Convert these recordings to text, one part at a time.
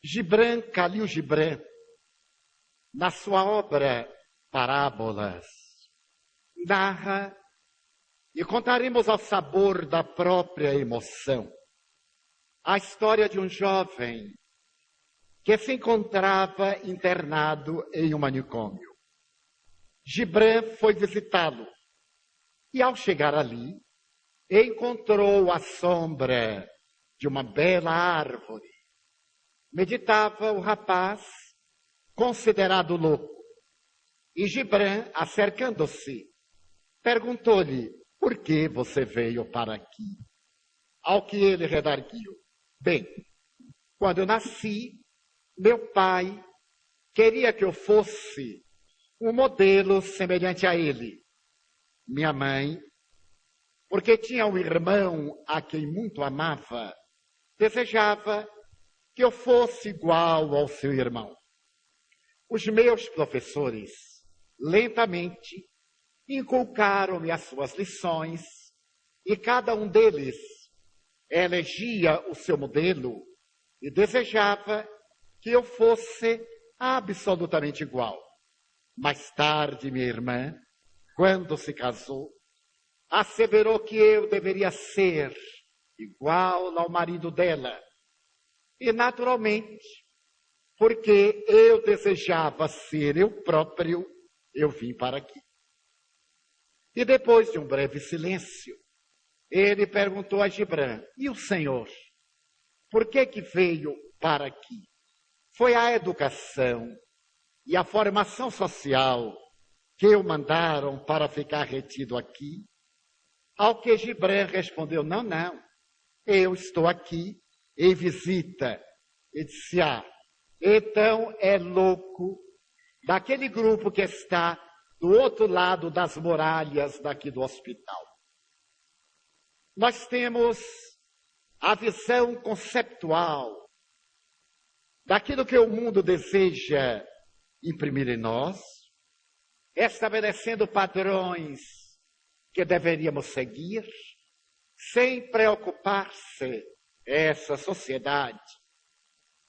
Gibran Khalil Gibran, na sua obra Parábolas, narra, e contaremos ao sabor da própria emoção, a história de um jovem que se encontrava internado em um manicômio. Gibran foi visitá-lo e, ao chegar ali, encontrou a sombra de uma bela árvore. Meditava o rapaz, considerado louco, e Gibran, acercando-se, perguntou-lhe: por que você veio para aqui? Ao que ele redarguiu: bem, quando eu nasci, meu pai queria que eu fosse um modelo semelhante a ele. Minha mãe, porque tinha um irmão a quem muito amava, desejava que eu fosse igual ao seu irmão. Os meus professores, lentamente, inculcaram-me as suas lições e cada um deles elegia o seu modelo e desejava que eu fosse absolutamente igual. Mais tarde, minha irmã, quando se casou, asseverou que eu deveria ser igual ao marido dela. E, naturalmente, porque eu desejava ser eu próprio, eu vim para aqui. E depois de um breve silêncio, ele perguntou a Gibran: e o senhor? Por que veio para aqui? Foi a educação e a formação social que o mandaram para ficar retido aqui? Ao que Gibran respondeu: não, eu estou aqui em visita. E disse: então é louco daquele grupo que está do outro lado das muralhas daqui do hospital. Nós temos a visão conceptual daquilo que o mundo deseja imprimir em nós, estabelecendo padrões que deveríamos seguir, sem preocupar-se essa sociedade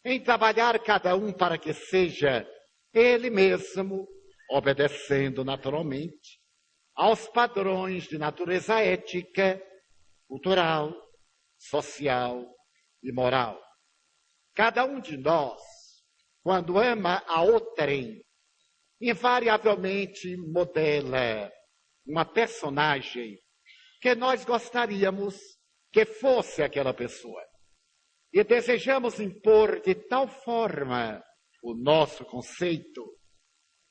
em trabalhar cada um para que seja ele mesmo, obedecendo naturalmente aos padrões de natureza ética, cultural, social e moral. Cada um de nós, quando ama a outrem, invariavelmente modela uma personagem que nós gostaríamos que fosse aquela pessoa. E desejamos impor de tal forma o nosso conceito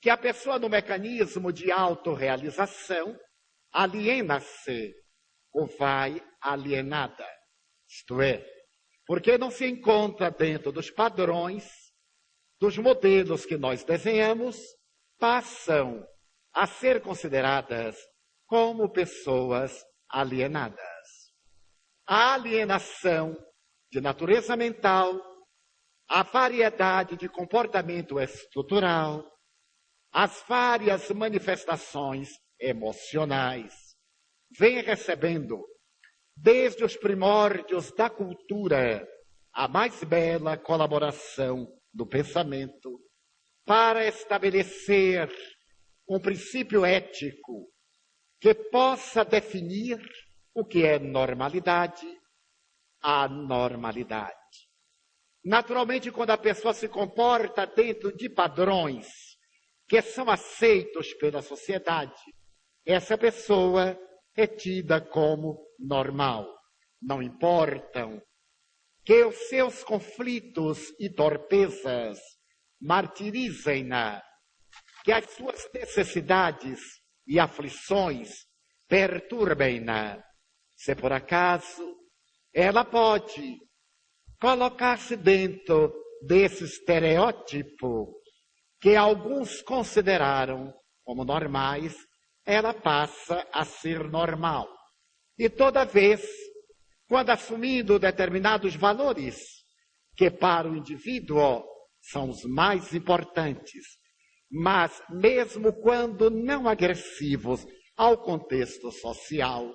que a pessoa, no mecanismo de autorrealização, aliena-se ou vai alienada. Isto é, porque não se encontra dentro dos padrões, dos modelos que nós desenhamos, passam a ser consideradas como pessoas alienadas. A alienação de natureza mental, a variedade de comportamento estrutural, as várias manifestações emocionais, vem recebendo, desde os primórdios da cultura, a mais bela colaboração do pensamento para estabelecer um princípio ético que possa definir o que é normalidade, anormalidade. Naturalmente, quando a pessoa se comporta dentro de padrões que são aceitos pela sociedade, essa pessoa é tida como normal. Não importam que os seus conflitos e torpezas martirizem-na, que as suas necessidades e aflições perturbem-na. Se por acaso ela pode colocar-se dentro desse estereótipo que alguns consideraram como normais, ela passa a ser normal. E toda vez, quando assumindo determinados valores, que para o indivíduo são os mais importantes, mas mesmo quando não agressivos ao contexto social,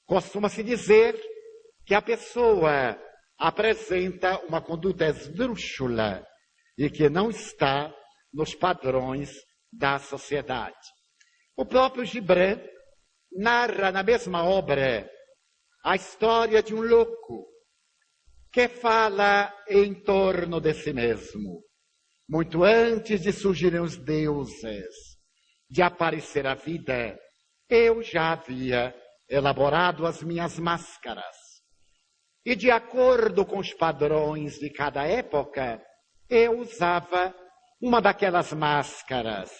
costuma-se dizer que a pessoa apresenta uma conduta esdrúxula, e que não está nos padrões da sociedade. O próprio Gibran narra na mesma obra a história de um louco que fala em torno de si mesmo. Muito antes de surgirem os deuses, de aparecer a vida, eu já havia elaborado as minhas máscaras. E de acordo com os padrões de cada época, eu usava uma daquelas máscaras.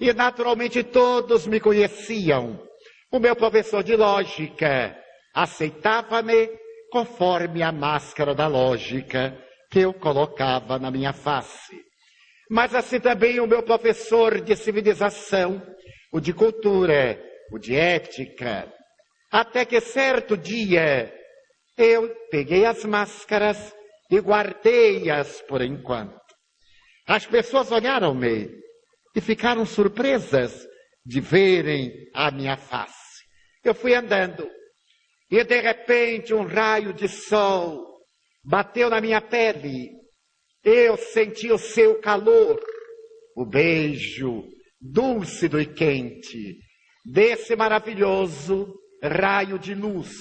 E naturalmente todos me conheciam. O meu professor de lógica aceitava-me conforme a máscara da lógica que eu colocava na minha face. Mas assim também o meu professor de civilização, o de cultura, o de ética. Até que certo dia eu peguei as máscaras e guardei-as por enquanto. As pessoas olharam-me e ficaram surpresas de verem a minha face. Eu fui andando e de repente um raio de sol bateu na minha pele. Eu senti o seu calor, o beijo dúlcido e quente desse maravilhoso raio de luz.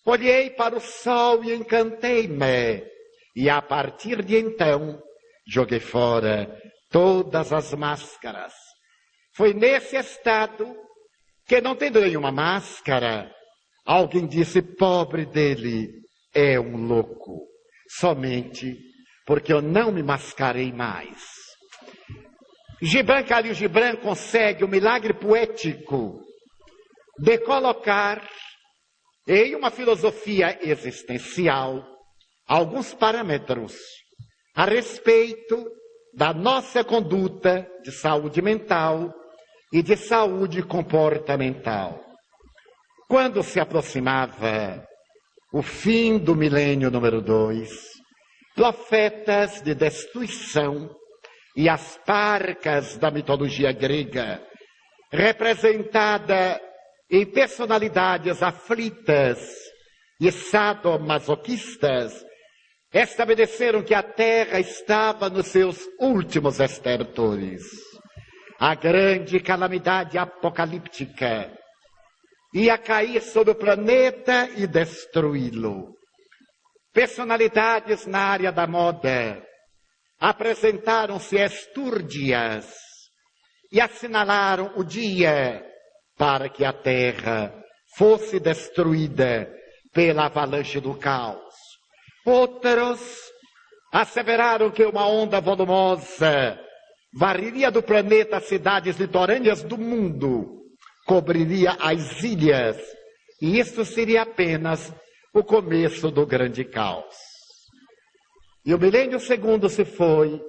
Olhei para o sol e encantei-me. E a partir de então, joguei fora todas as máscaras. Foi nesse estado que, não tendo nenhuma máscara, alguém disse: pobre dele, é um louco. Somente porque eu não me mascarei mais. Khalil Gibran consegue o milagre poético de colocar em uma filosofia existencial alguns parâmetros a respeito da nossa conduta de saúde mental e de saúde comportamental. Quando se aproximava o fim do milênio número 2, profetas de destruição e as parcas da mitologia grega, representada em personalidades aflitas e sadomasoquistas, estabeleceram que a Terra estava nos seus últimos estertores. A grande calamidade apocalíptica ia cair sobre o planeta e destruí-lo. Personalidades na área da moda apresentaram-se estúrdias e assinalaram o dia para que a Terra fosse destruída pela avalanche do caos. Outros asseveraram que uma onda volumosa varreria do planeta as cidades litorâneas do mundo, cobriria as ilhas, e isso seria apenas o começo do grande caos. E o milênio segundo se foi,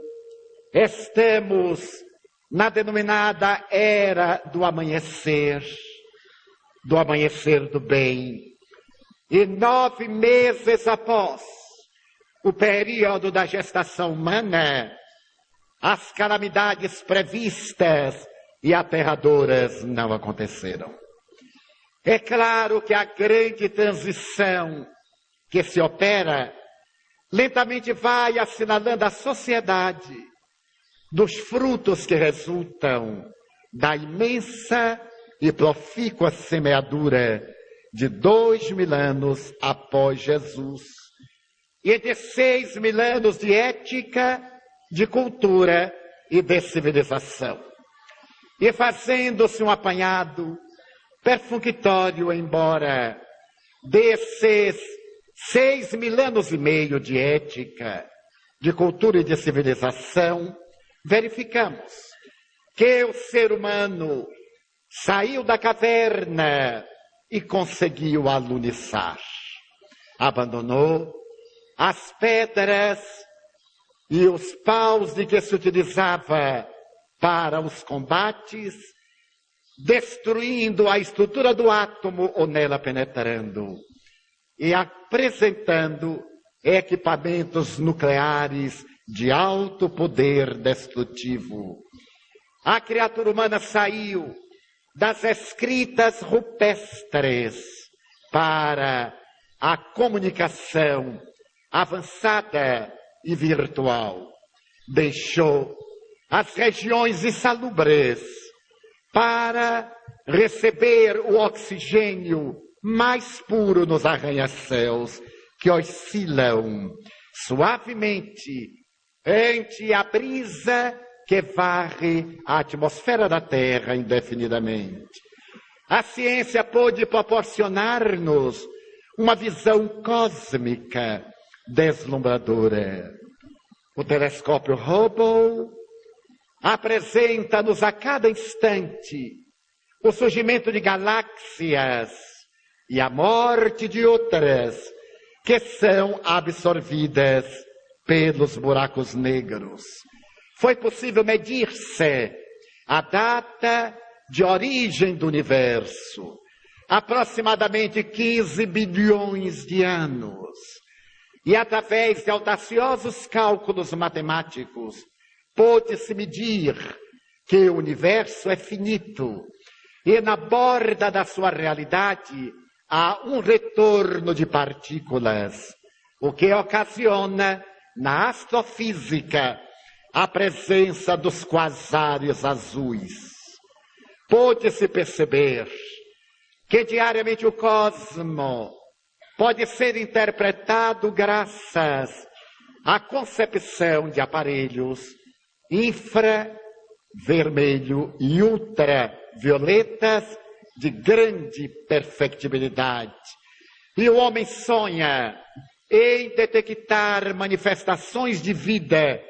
estamos na denominada era do amanhecer do bem. E 9 meses após o período da gestação humana, as calamidades previstas e aterradoras não aconteceram. É claro que a grande transição que se opera lentamente vai assinalando a sociedade dos frutos que resultam da imensa e profícua semeadura de 2000 anos após Jesus e de 6000 anos de ética, de cultura e de civilização. E fazendo-se um apanhado perfunctório, embora desses 6000 anos e meio de ética, de cultura e de civilização, verificamos que o ser humano saiu da caverna e conseguiu aluniçar. Abandonou as pedras e os paus de que se utilizava para os combates, destruindo a estrutura do átomo ou nela penetrando, e apresentando equipamentos nucleares de alto poder destrutivo. A criatura humana saiu das escritas rupestres para a comunicação avançada e virtual. deixou as regiões insalubres para receber o oxigênio mais puro nos arranha-céus que oscilam suavemente ante a brisa que varre a atmosfera da Terra indefinidamente. A ciência pôde proporcionar-nos uma visão cósmica deslumbradora. O telescópio Hubble apresenta-nos a cada instante o surgimento de galáxias e a morte de outras que são absorvidas pelos buracos negros. Foi possível medir-se a data de origem do universo, aproximadamente 15 bilhões de anos. E através de audaciosos cálculos matemáticos, pôde-se medir que o universo é finito e na borda da sua realidade há um retorno de partículas, o que ocasiona na astrofísica a presença dos quasares azuis. Pôde-se perceber que diariamente o cosmo pode ser interpretado graças à concepção de aparelhos infravermelho e ultravioletas de grande perfectibilidade. E o homem sonha em detectar manifestações de vida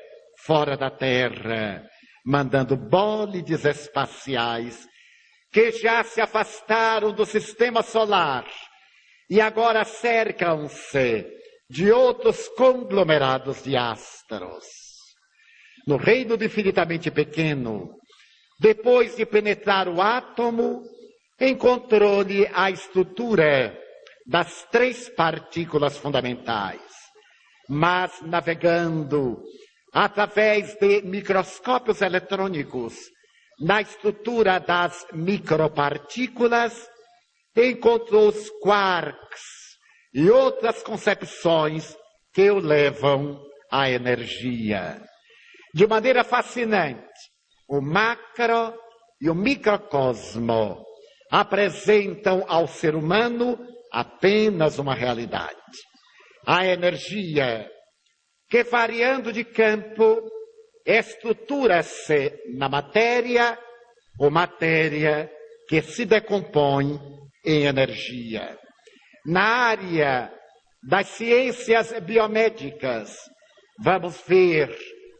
fora da Terra, mandando bólides espaciais que já se afastaram do sistema solar e agora cercam-se de outros conglomerados de astros. No reino do infinitamente pequeno, depois de penetrar o átomo, encontrou-lhe a estrutura das 3 partículas fundamentais. Mas navegando através de microscópios eletrônicos na estrutura das micropartículas, encontrou os quarks e outras concepções que o levam à energia. De maneira fascinante, o macro e o microcosmo apresentam ao ser humano apenas uma realidade. A energia que, variando de campo, estrutura-se na matéria ou matéria que se decompõe em energia. Na área das ciências biomédicas, vamos ver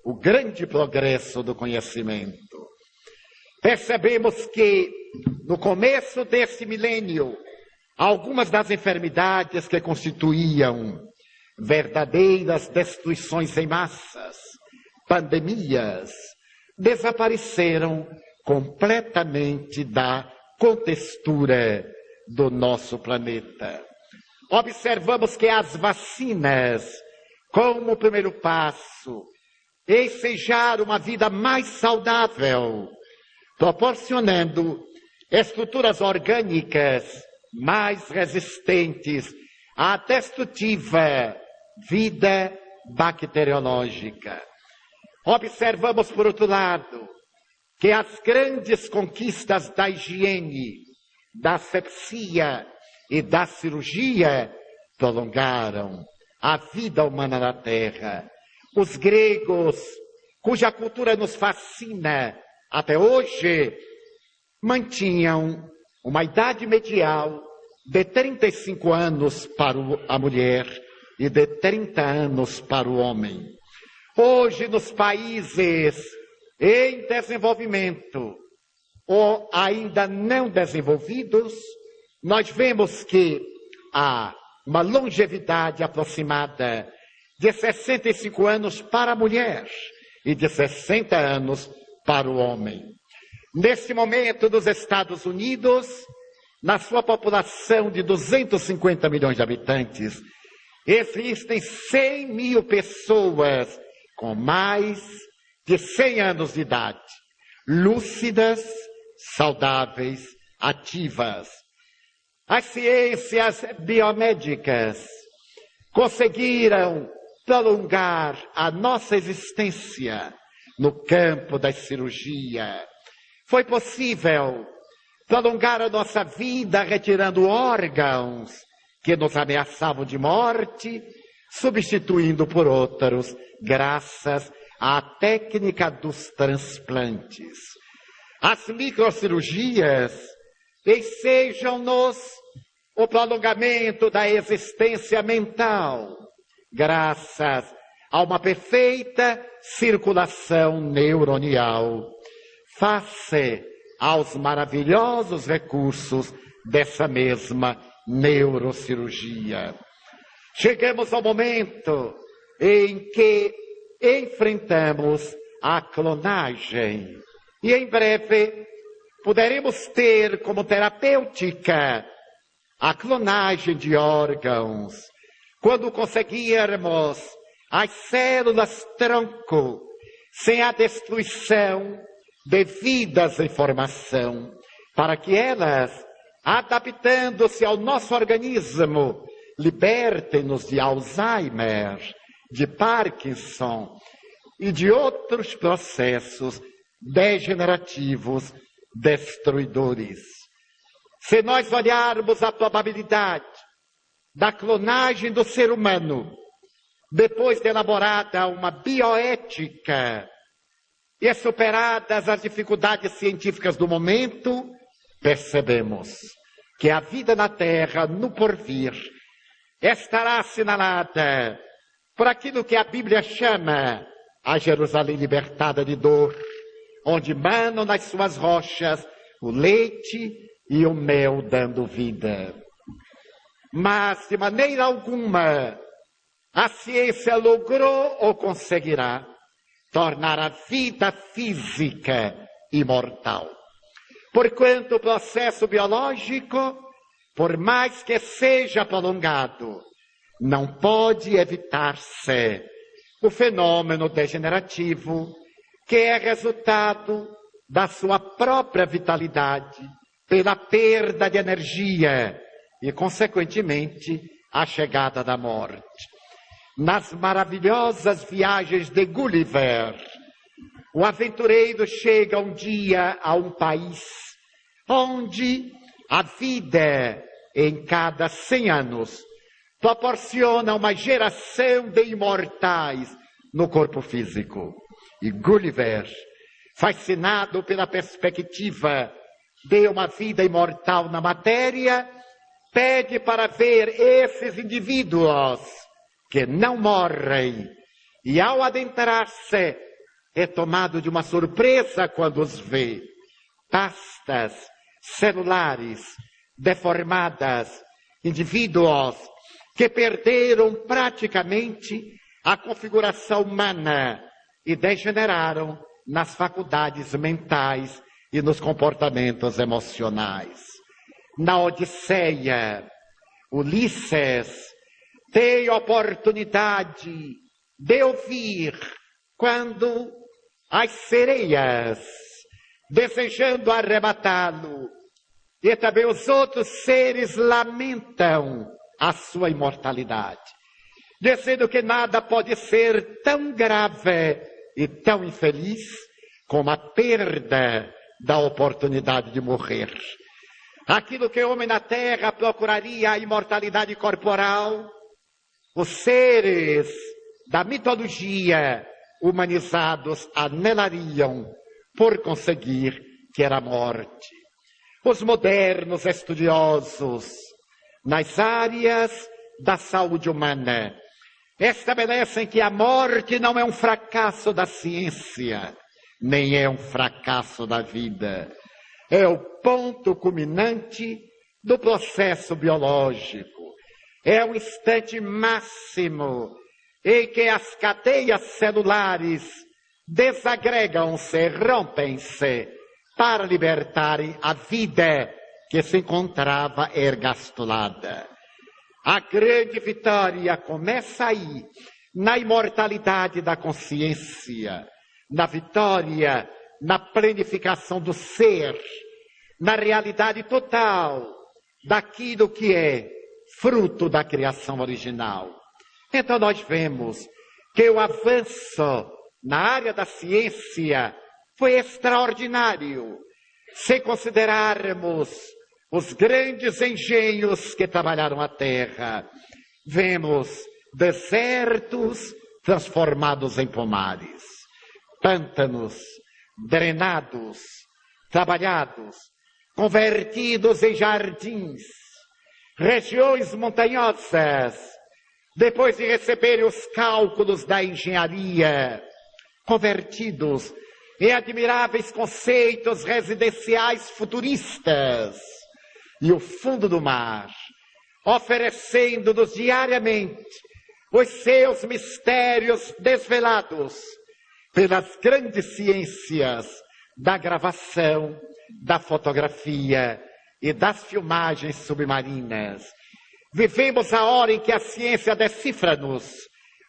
o grande progresso do conhecimento. Percebemos que, no começo deste milênio, algumas das enfermidades que constituíam verdadeiras destruições em massas, pandemias, desapareceram completamente da contextura do nosso planeta. Observamos que as vacinas, como o primeiro passo, ensejar uma vida mais saudável, proporcionando estruturas orgânicas mais resistentes à destrutiva vida bacteriológica. Observamos, por outro lado, que as grandes conquistas da higiene, da asepsia e da cirurgia prolongaram a vida humana na Terra. Os gregos, cuja cultura nos fascina até hoje, mantinham uma idade medial de 35 anos para a mulher e de 30 anos para o homem. Hoje, nos países em desenvolvimento ou ainda não desenvolvidos, nós vemos que há uma longevidade aproximada de 65 anos para a mulher e de 60 anos para o homem. Neste momento, nos Estados Unidos, na sua população de 250 milhões de habitantes, existem 100 mil pessoas com mais de 100 anos de idade, lúcidas, saudáveis, ativas. As ciências biomédicas conseguiram prolongar a nossa existência no campo da cirurgia. Foi possível prolongar a nossa vida retirando órgãos que nos ameaçavam de morte, substituindo por outros, graças à técnica dos transplantes. As microcirurgias ensejam-nos o prolongamento da existência mental, graças a uma perfeita circulação neuronial, face aos maravilhosos recursos dessa mesma neurocirurgia. Chegamos ao momento em que enfrentamos a clonagem e em breve poderemos ter como terapêutica a clonagem de órgãos, quando conseguirmos as células-tronco sem a destruição devidas à informação, para que elas, adaptando-se ao nosso organismo, libertem-nos de Alzheimer, de Parkinson e de outros processos degenerativos destruidores. Se nós olharmos a probabilidade da clonagem do ser humano, depois de elaborada uma bioética e superadas as dificuldades científicas do momento, percebemos que a vida na Terra, no porvir, estará assinalada por aquilo que a Bíblia chama a Jerusalém libertada de dor, onde manam nas suas rochas o leite e o mel dando vida. Mas, de maneira alguma, a ciência logrou ou conseguirá tornar a vida física imortal. Porquanto o processo biológico, por mais que seja prolongado, não pode evitar-se o fenômeno degenerativo, que é resultado da sua própria vitalidade, pela perda de energia e, consequentemente, a chegada da morte. Nas maravilhosas viagens de Gulliver, o aventureiro chega um dia a um país onde a vida, em cada 100 anos, proporciona uma geração de imortais no corpo físico. E Gulliver, fascinado pela perspectiva de uma vida imortal na matéria, pede para ver esses indivíduos que não morrem, e ao adentrar-se, é tomado de uma surpresa quando os vê. Pastas celulares deformadas, indivíduos que perderam praticamente a configuração humana e degeneraram nas faculdades mentais e nos comportamentos emocionais. Na Odisseia, Ulisses tem oportunidade de ouvir quando as sereias, desejando arrebatá-lo, e também os outros seres lamentam a sua imortalidade, dizendo que nada pode ser tão grave e tão infeliz como a perda da oportunidade de morrer. Aquilo que o homem na terra procuraria a imortalidade corporal, os seres da mitologia humanizados anelariam por conseguir, que era a morte. Os modernos estudiosos nas áreas da saúde humana estabelecem que a morte não é um fracasso da ciência, nem é um fracasso da vida. É o ponto culminante do processo biológico. É o instante máximo em que as cadeias celulares desagregam-se, rompem-se, para libertarem a vida que se encontrava ergastulada. A grande vitória começa aí, na imortalidade da consciência, na vitória, na planificação do ser, na realidade total daquilo que é fruto da criação original. Então nós vemos que o avanço na área da ciência foi extraordinário, se considerarmos os grandes engenhos que trabalharam a terra. Vemos desertos transformados em pomares, pântanos drenados, trabalhados, convertidos em jardins, regiões montanhosas, depois de receberem os cálculos da engenharia, convertidos em admiráveis conceitos residenciais futuristas, e o fundo do mar, oferecendo-nos diariamente os seus mistérios desvelados pelas grandes ciências da gravação, da fotografia e das filmagens submarinas. Vivemos a hora em que a ciência decifra-nos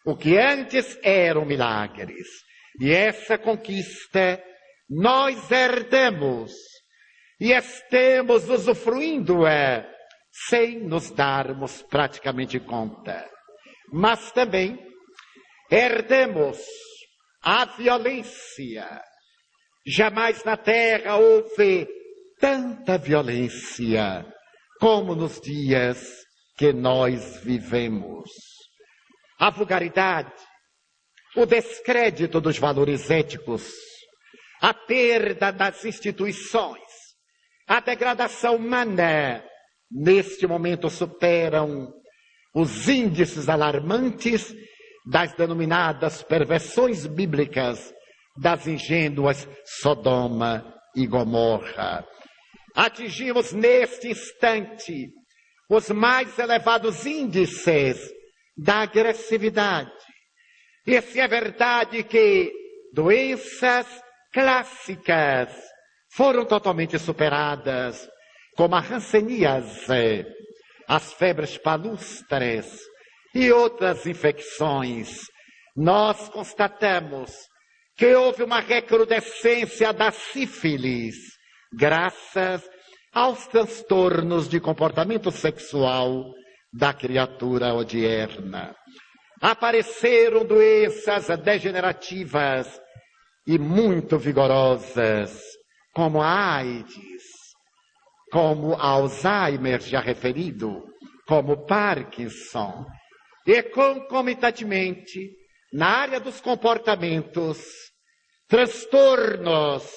o que antes eram milagres. E essa conquista nós herdamos e estamos usufruindo-a sem nos darmos praticamente conta. Mas também herdamos a violência. Jamais na Terra houve tanta violência como nos dias que nós vivemos. A vulgaridade, o descrédito dos valores éticos, a perda das instituições, a degradação humana, neste momento superam os índices alarmantes das denominadas perversões bíblicas das ingênuas Sodoma e Gomorra. Atingimos neste instante os mais elevados índices da agressividade. E se é verdade que doenças clássicas foram totalmente superadas, como a hanseníase, as febres palustres e outras infecções, nós constatamos que houve uma recrudescência da sífilis, graças aos transtornos de comportamento sexual da criatura odierna. Apareceram doenças degenerativas e muito vigorosas, como a AIDS, como Alzheimer já referido, como Parkinson, e concomitantemente, na área dos comportamentos, transtornos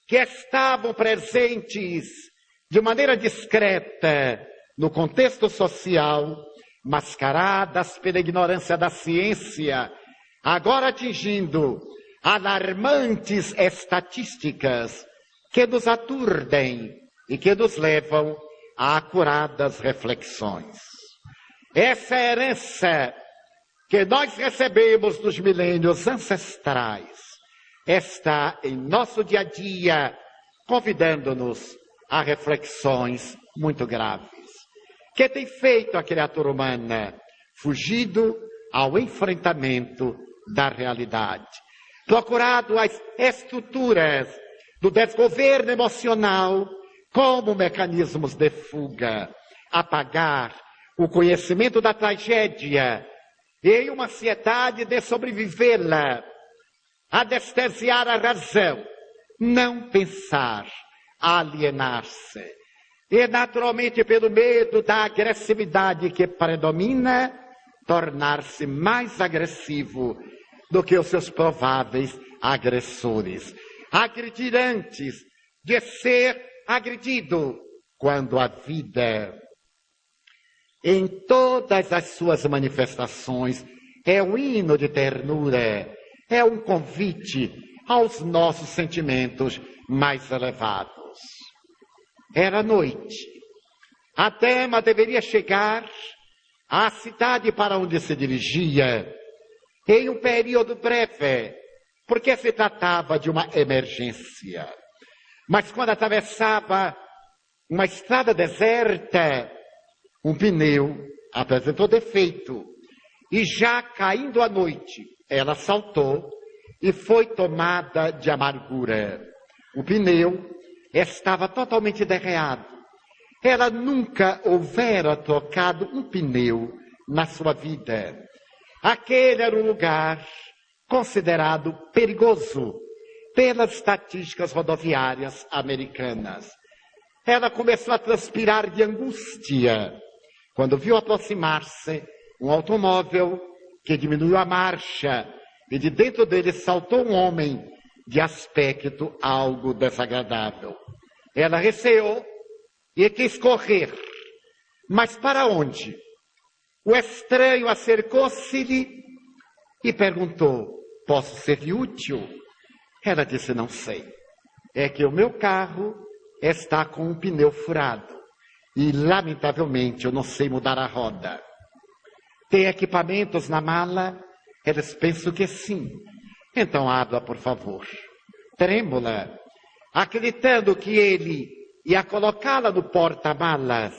que estavam presentes de maneira discreta no contexto social, mascaradas pela ignorância da ciência, agora atingindo alarmantes estatísticas que nos aturdem e que nos levam a acuradas reflexões. Essa herança que nós recebemos dos milênios ancestrais está em nosso dia a dia, convidando-nos a reflexões muito graves. Que tem feito a criatura humana? Fugido ao enfrentamento da realidade, procurado as estruturas do desgoverno emocional como mecanismos de fuga, apagar o conhecimento da tragédia e uma ansiedade de sobrevivê-la, anestesiar a razão, não pensar, alienar-se. E, naturalmente, pelo medo da agressividade que predomina, tornar-se mais agressivo do que os seus prováveis agressores. Agredir antes de ser agredido, quando a vida, em todas as suas manifestações, é um hino de ternura, é um convite aos nossos sentimentos mais elevados. Era noite. A dama deveria chegar à cidade para onde se dirigia em um período breve, porque se tratava de uma emergência. Mas quando atravessava uma estrada deserta, um pneu apresentou defeito e já caindo a noite, ela saltou e foi tomada de amargura. O pneu estava totalmente derreado. Ela nunca houvera trocado um pneu na sua vida. Aquele era um lugar considerado perigoso pelas estatísticas rodoviárias americanas. Ela começou a transpirar de angústia quando viu aproximar-se um automóvel que diminuiu a marcha e de dentro dele saltou um homem de aspecto algo desagradável. Ela receou e quis correr. Mas para onde? O estranho acercou-se-lhe e perguntou: posso ser-lhe útil? Ela disse: não sei. É que o meu carro está com um pneu furado e, lamentavelmente, eu não sei mudar a roda. Tem equipamentos na mala? Eles pensam que sim. Então abra, por favor. Trêmula, acreditando que ele ia colocá-la no porta-malas,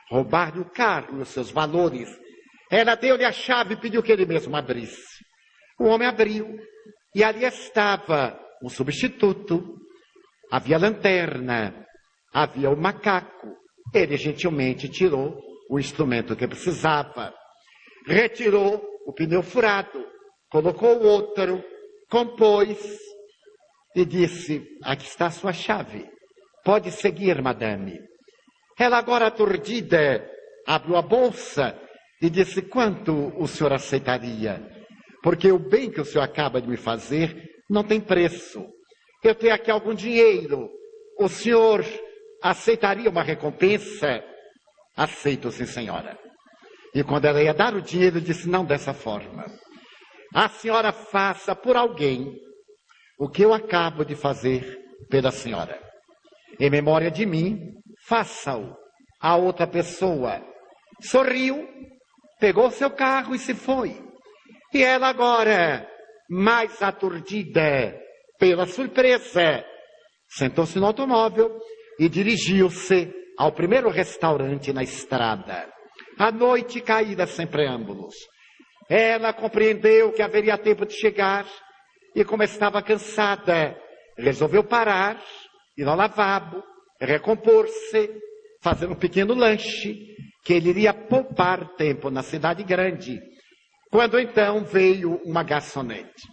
roubar-lhe o carro e os seus valores, ela deu-lhe a chave e pediu que ele mesmo abrisse. O homem abriu e ali estava um substituto. Havia lanterna, havia o macaco. Ele gentilmente tirou o instrumento que precisava, retirou o pneu furado, colocou o outro, compôs e disse: aqui está a sua chave. Pode seguir, madame. Ela, agora aturdida, abriu a bolsa e disse: quanto o senhor aceitaria? Porque o bem que o senhor acaba de me fazer não tem preço. Eu tenho aqui algum dinheiro. O senhor aceitaria uma recompensa? Aceito, sim, senhora. E quando ela ia dar o dinheiro, disse: não dessa forma. A senhora faça por alguém o que eu acabo de fazer pela senhora. Em memória de mim, faça-o a outra pessoa. Sorriu, pegou seu carro e se foi. E ela agora, mais aturdida pela surpresa, sentou-se no automóvel e dirigiu-se ao primeiro restaurante na estrada. A noite caída sem preâmbulos. Ela compreendeu que haveria tempo de chegar e, como estava cansada, resolveu parar, ir ao lavabo, recompor-se, fazer um pequeno lanche, que ele iria poupar tempo na cidade grande. Quando então veio uma garçonete.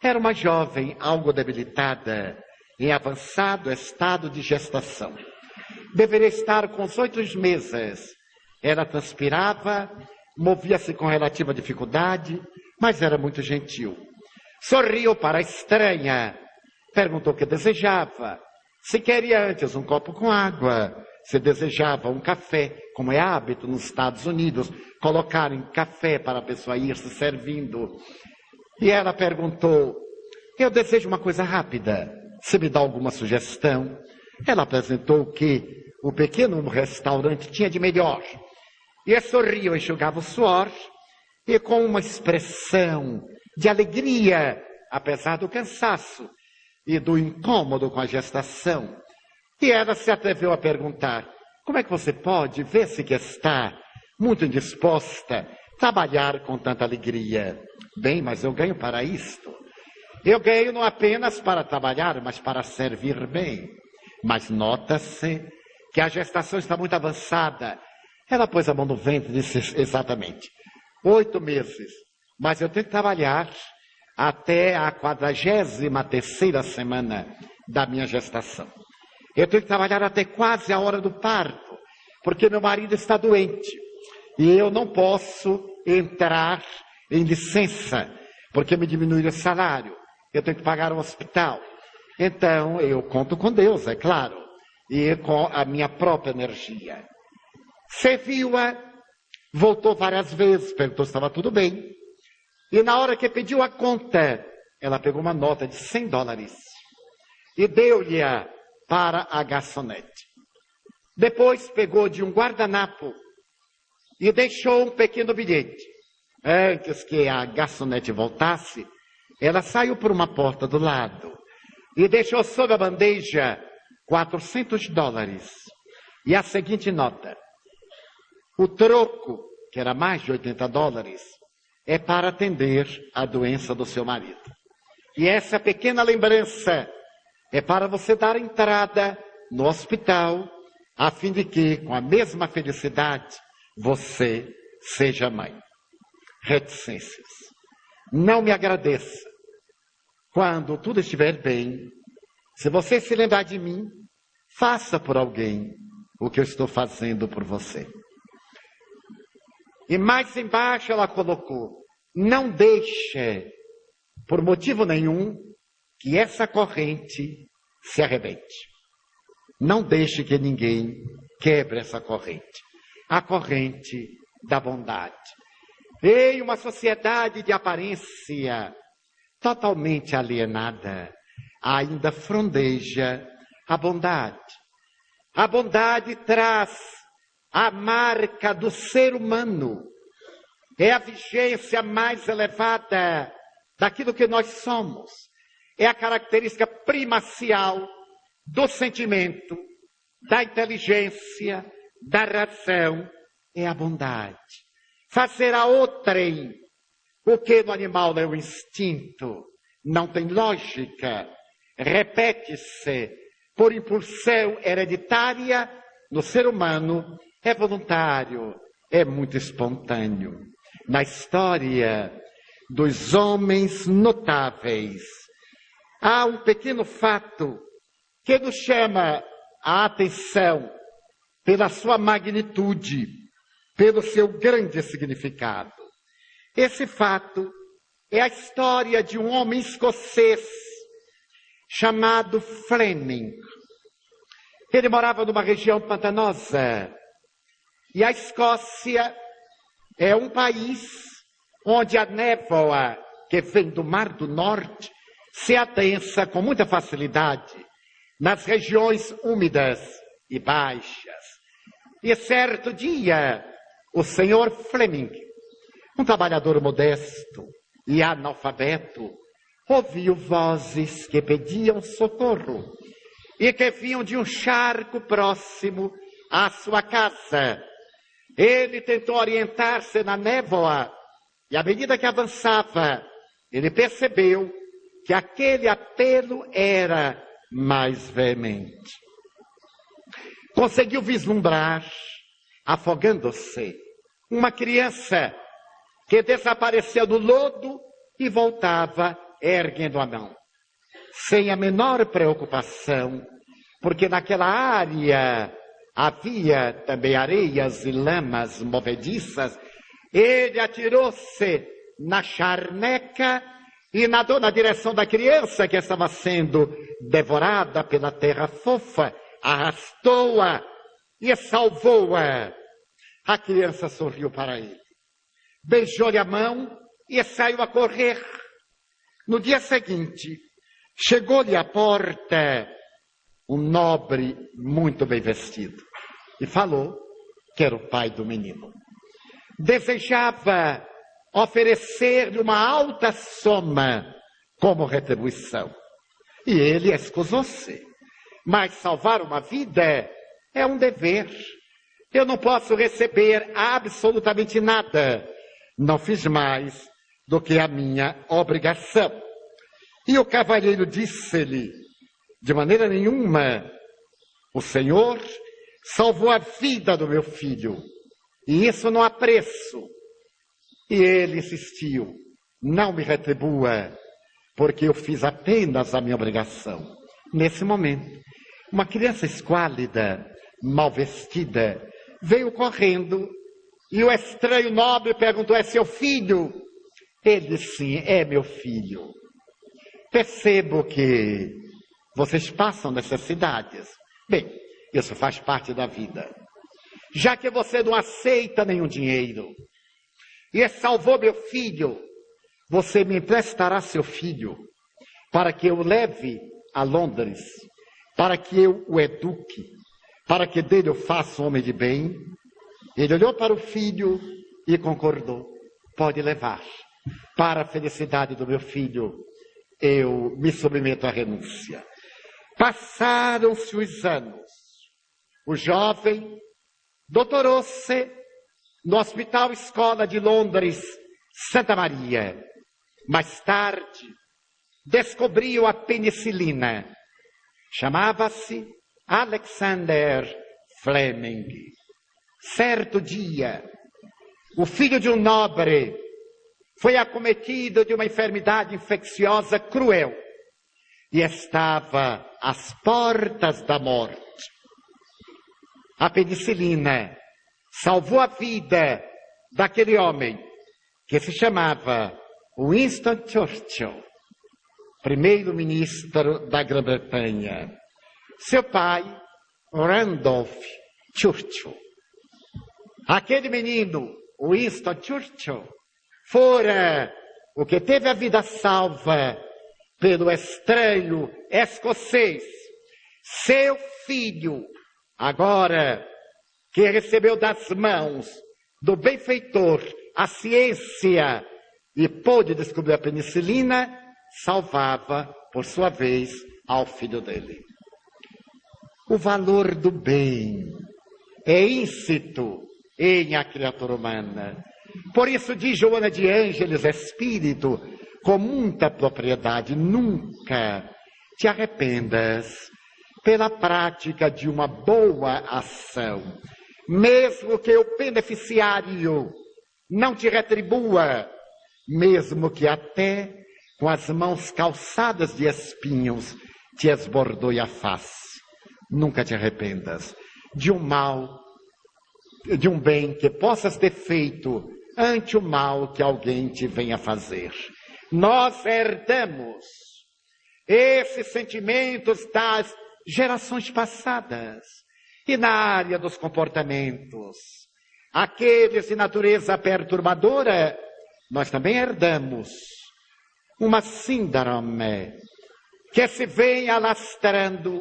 Era uma jovem algo debilitada, em avançado estado de gestação. Deveria estar com os 8 meses. Ela transpirava, movia-se com relativa dificuldade, mas era muito gentil. Sorriu para a estranha, perguntou o que desejava, se queria antes um copo com água, se desejava um café, como é hábito nos Estados Unidos, colocarem café para a pessoa ir se servindo. E ela perguntou: eu desejo uma coisa rápida, se me dá alguma sugestão? Ela apresentou o que o pequeno restaurante tinha de melhor. E sorriu, enxugava o suor, e com uma expressão de alegria, apesar do cansaço e do incômodo com a gestação. E ela se atreveu a perguntar: como é que você pode ver-se que está muito indisposta, trabalhar com tanta alegria? Bem, mas eu ganho para isto. Eu ganho não apenas para trabalhar, mas para servir bem. Mas nota-se que a gestação está muito avançada. Ela pôs a mão no ventre e disse: exatamente, 8 meses. Mas eu tenho que trabalhar até a 43ª semana da minha gestação. Eu tenho que trabalhar até quase a hora do parto, porque meu marido está doente. E eu não posso entrar em licença, porque me diminuíram o salário. Eu tenho que pagar o hospital. Então, eu conto com Deus, é claro, e com a minha própria energia. Serviu-a, voltou várias vezes, perguntou se estava tudo bem. E na hora que pediu a conta, ela pegou uma nota de $100 e deu-lhe-a para a garçonete. Depois pegou de um guardanapo e deixou um pequeno bilhete. Antes que a garçonete voltasse, ela saiu por uma porta do lado e deixou sob a bandeja $400 e a seguinte nota: o troco, que era mais de $80, é para atender a doença do seu marido. E essa pequena lembrança é para você dar entrada no hospital, a fim de que, com a mesma felicidade, você seja mãe. reticências. Não me agradeça. Quando tudo estiver bem, se você se lembrar de mim, faça por alguém o que eu estou fazendo por você. E mais embaixo ela colocou: não deixe, por motivo nenhum, que essa corrente se arrebente. Não deixe que ninguém quebre essa corrente. A corrente da bondade. Em uma sociedade de aparência totalmente alienada, ainda frondeja a bondade. A bondade traz a marca do ser humano. É a vigência mais elevada daquilo que nós somos. É a característica primacial do sentimento, da inteligência, da razão. É a bondade. Fazer a outrem o que no animal é o instinto, não tem lógica, repete-se por impulsão hereditária, no ser humano é voluntário, é muito espontâneo. Na história dos homens notáveis, há um pequeno fato que nos chama a atenção pela sua magnitude, pelo seu grande significado. Esse fato é a história de um homem escocês chamado Fleming. Ele morava numa região pantanosa. E a Escócia é um país onde a névoa que vem do Mar do Norte se adensa com muita facilidade nas regiões úmidas e baixas. E certo dia, o senhor Fleming, um trabalhador modesto e analfabeto, ouviu vozes que pediam socorro e que vinham de um charco próximo à sua casa. Ele tentou orientar-se na névoa e, à medida que avançava, ele percebeu que aquele apelo era mais veemente. Conseguiu vislumbrar, afogando-se, uma criança que desaparecia do lodo e voltava erguendo a mão, sem a menor preocupação, porque naquela área havia também areias e lamas movediças. Ele atirou-se na charneca e nadou na direção da criança que estava sendo devorada pela terra fofa, arrastou-a e salvou-a. A criança sorriu para ele, beijou-lhe a mão e saiu a correr. No dia seguinte, chegou-lhe à porta um nobre muito bem vestido e falou que era o pai do menino. Desejava oferecer-lhe uma alta soma como retribuição. E ele escusou-se. Mas salvar uma vida é um dever. Eu não posso receber absolutamente nada. Não fiz mais do que a minha obrigação. E o cavalheiro disse-lhe: de maneira nenhuma, o Senhor salvou a vida do meu filho, e isso não há preço. E ele insistiu: não me retribua, porque eu fiz apenas a minha obrigação. Nesse momento, uma criança esquálida, mal vestida, veio correndo, e o estranho nobre perguntou: é seu filho? Ele disse: sim, é meu filho. Percebo que vocês passam necessidades. Bem, isso faz parte da vida. Já que você não aceita nenhum dinheiro e salvou meu filho, você me emprestará seu filho para que eu o leve a Londres, para que eu o eduque, para que dele eu faça um homem de bem. Ele olhou para o filho e concordou: pode levar. Para a felicidade do meu filho, eu me submeto à renúncia. Passaram-se os anos. O jovem doutorou-se no Hospital Escola de Londres, Santa Maria. Mais tarde, descobriu a penicilina. Chamava-se Alexander Fleming. Certo dia, o filho de um nobre foi acometido de uma enfermidade infecciosa cruel e estava às portas da morte. A penicilina salvou a vida daquele homem que se chamava Winston Churchill, primeiro-ministro da Grã-Bretanha. Seu pai, Randolph Churchill. Aquele menino, Winston Churchill, fora o que teve a vida salva pelo estranho escocês, seu filho, agora que recebeu das mãos do benfeitor a ciência e pôde descobrir a penicilina, salvava, por sua vez, ao filho dele. O valor do bem é íncito em a criatura humana. Por isso diz Joana de Ângeles, Espírito, com muita propriedade, nunca te arrependas pela prática de uma boa ação, mesmo que o beneficiário não te retribua, mesmo que até com as mãos calçadas de espinhos te esbordoe a face. Nunca te arrependas de um mal, de um bem que possas ter feito ante o mal que alguém te venha fazer. Nós herdamos esses sentimentos das gerações passadas. E na área dos comportamentos, aqueles de natureza perturbadora, nós também herdamos uma síndrome que se vem alastrando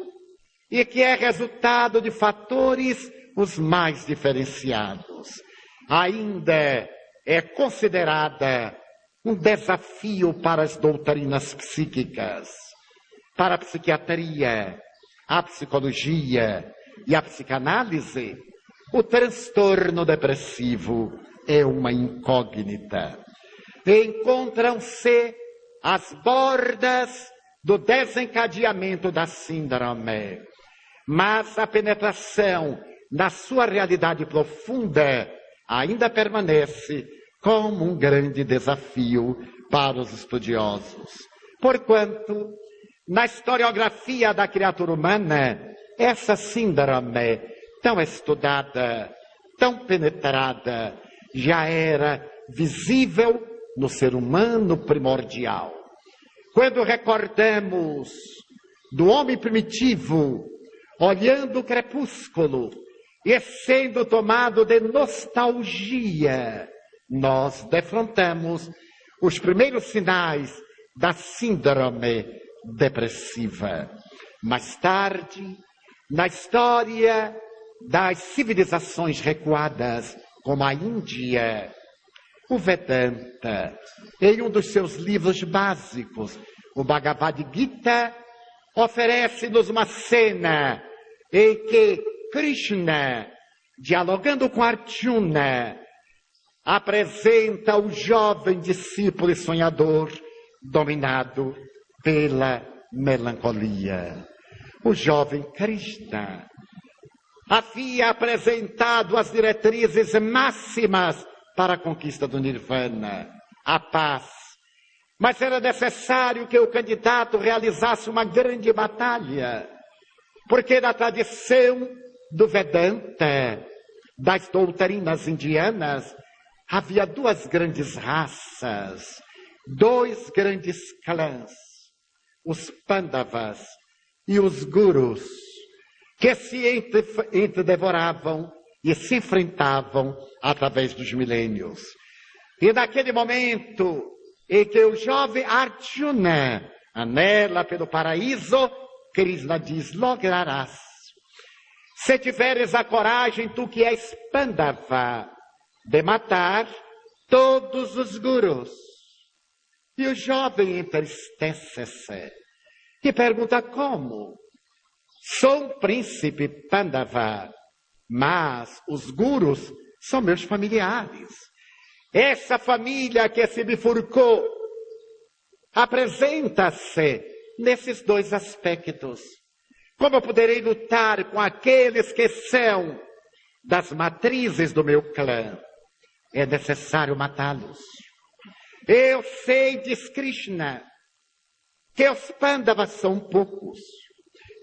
e que é resultado de fatores os mais diferenciados. Ainda é considerada um desafio para as doutrinas psíquicas, para a psiquiatria, a psicologia e a psicanálise. O transtorno depressivo é uma incógnita. Encontram-se às bordas do desencadeamento da síndrome, mas a penetração na sua realidade profunda ainda permanece como um grande desafio para os estudiosos. Porquanto, na historiografia da criatura humana, essa síndrome tão estudada, tão penetrada, já era visível no ser humano primordial. Quando recordamos do homem primitivo, olhando o crepúsculo e sendo tomado de nostalgia, nós defrontamos os primeiros sinais da síndrome depressiva. Mais tarde, na história das civilizações recuadas, como a Índia, o Vedanta, em um dos seus livros básicos, o Bhagavad Gita, oferece-nos uma cena em que Krishna, dialogando com Arjuna, apresenta o jovem discípulo e sonhador dominado pela melancolia. O jovem Krishna havia apresentado as diretrizes máximas para a conquista do Nirvana, a paz. Mas era necessário que o candidato realizasse uma grande batalha, porque na tradição do Vedanta, das doutrinas indianas, havia duas grandes raças, dois grandes clãs, os Pandavas e os Gurus, que se entredevoravam e se enfrentavam através dos milênios. E naquele momento em que o jovem Arjuna anela pelo paraíso, Krishna diz: lograrás. Se tiveres a coragem, tu que és Pandava, de matar todos os gurus. E o jovem entristece-se e pergunta: como? Sou um príncipe Pandava, mas os gurus são meus familiares. Essa família que se bifurcou apresenta-se nesses dois aspectos. Como eu poderei lutar com aqueles que são das matrizes do meu clã? É necessário matá-los. Eu sei, diz Krishna, que os Pandavas são poucos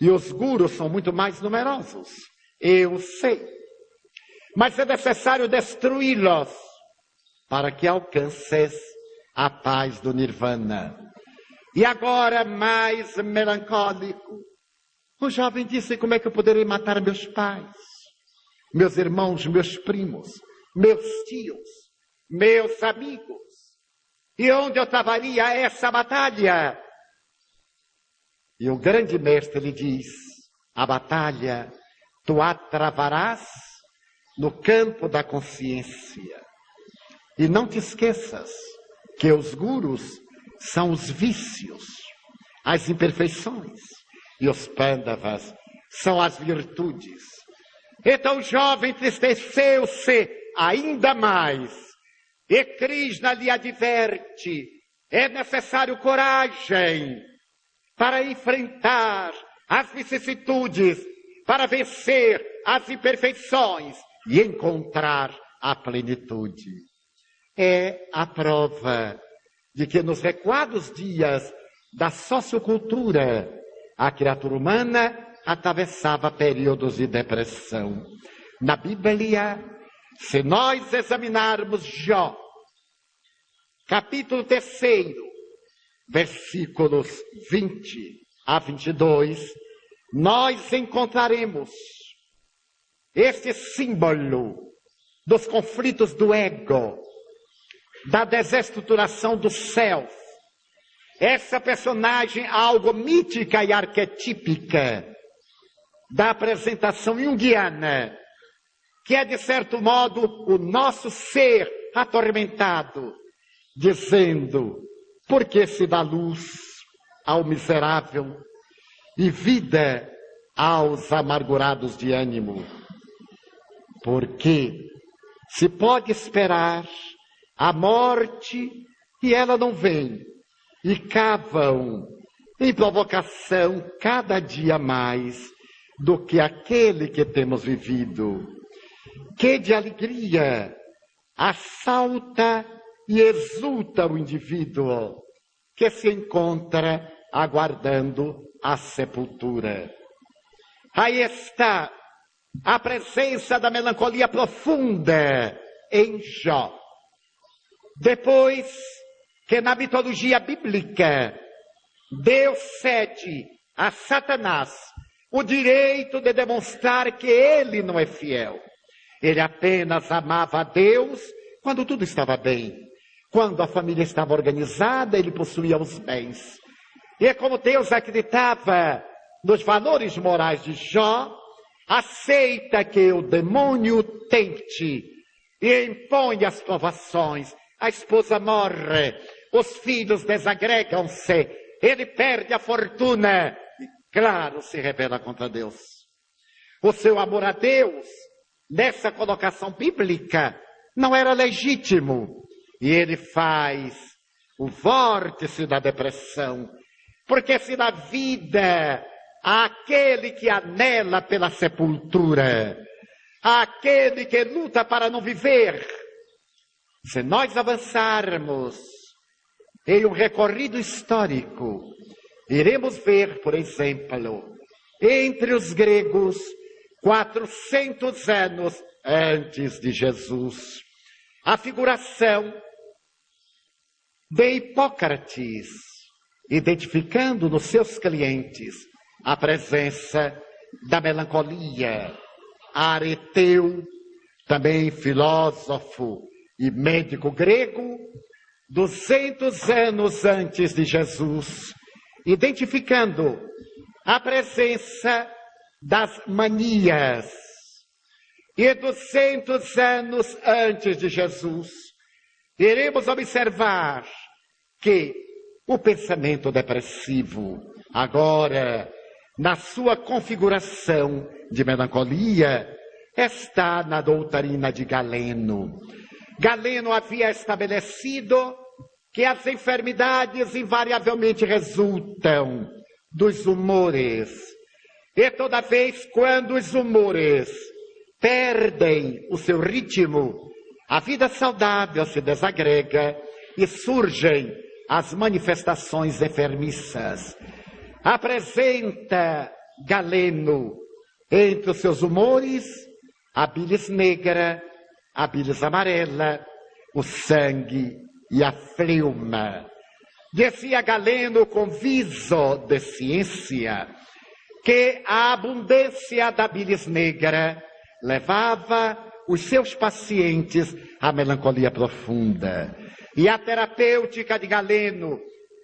e os gurus são muito mais numerosos. Eu sei. Mas é necessário destruí-los para que alcances a paz do Nirvana. E agora, mais melancólico, o jovem disse: como é que eu poderei matar meus pais, meus irmãos, meus primos, meus tios, meus amigos? E onde eu travaria essa batalha? E o grande mestre lhe diz: a batalha tu a travarás no campo da consciência. E não te esqueças que os gurus são os vícios, as imperfeições, e os Pandavas são as virtudes. Então o jovem entristeceu-se ainda mais. E Krishna lhe adverte: é necessário coragem para enfrentar as vicissitudes, para vencer as imperfeições e encontrar a plenitude. É a prova de que nos recuados dias da sociocultura, a criatura humana atravessava períodos de depressão. Na Bíblia, se nós examinarmos Jó, capítulo 3, versículos 20 a 22, nós encontraremos este símbolo dos conflitos do ego, da desestruturação do self. Essa personagem algo mítica e arquetípica da apresentação junguiana, que é de certo modo o nosso ser atormentado, dizendo: por que se dá luz ao miserável e vida aos amargurados de ânimo? Porque se pode esperar a morte e ela não vem, e cavam em provocação cada dia mais do que aquele que temos vivido. Que de alegria assalta e exulta o indivíduo que se encontra aguardando a sepultura. Aí está a presença da melancolia profunda em Jó. Depois que na mitologia bíblica Deus cede a Satanás o direito de demonstrar que ele não é fiel. Ele apenas amava a Deus quando tudo estava bem. Quando a família estava organizada, ele possuía os bens. E como Deus acreditava nos valores morais de Jó, aceita que o demônio tente e impõe as provações. A esposa morre, os filhos desagregam-se, ele perde a fortuna e, claro, se rebela contra Deus. O seu amor a Deus, nessa colocação bíblica, não era legítimo. E ele faz o vórtice da depressão. Porque se na vida há aquele que anela pela sepultura, há aquele que luta para não viver, se nós avançarmos em um recorrido histórico, iremos ver, por exemplo, entre os gregos, 400 anos antes de Jesus, a figuração de Hipócrates, identificando nos seus clientes a presença da melancolia. Areteu, também filósofo e médico grego, 200 anos antes de Jesus, identificando a presença das manias. E 200 anos antes de Jesus, iremos observar que o pensamento depressivo, agora, na sua configuração de melancolia, está na doutrina de Galeno. Galeno havia estabelecido que as enfermidades invariavelmente resultam dos humores. E toda vez quando os humores perdem o seu ritmo, a vida saudável se desagrega e surgem as manifestações enfermiças. Apresenta Galeno, entre os seus humores, a bilis negra, a bilis amarela, o sangue e a fleuma. Dizia Galeno, com viso de ciência, que a abundância da bilis negra levava os seus pacientes à melancolia profunda. E a terapêutica de Galeno,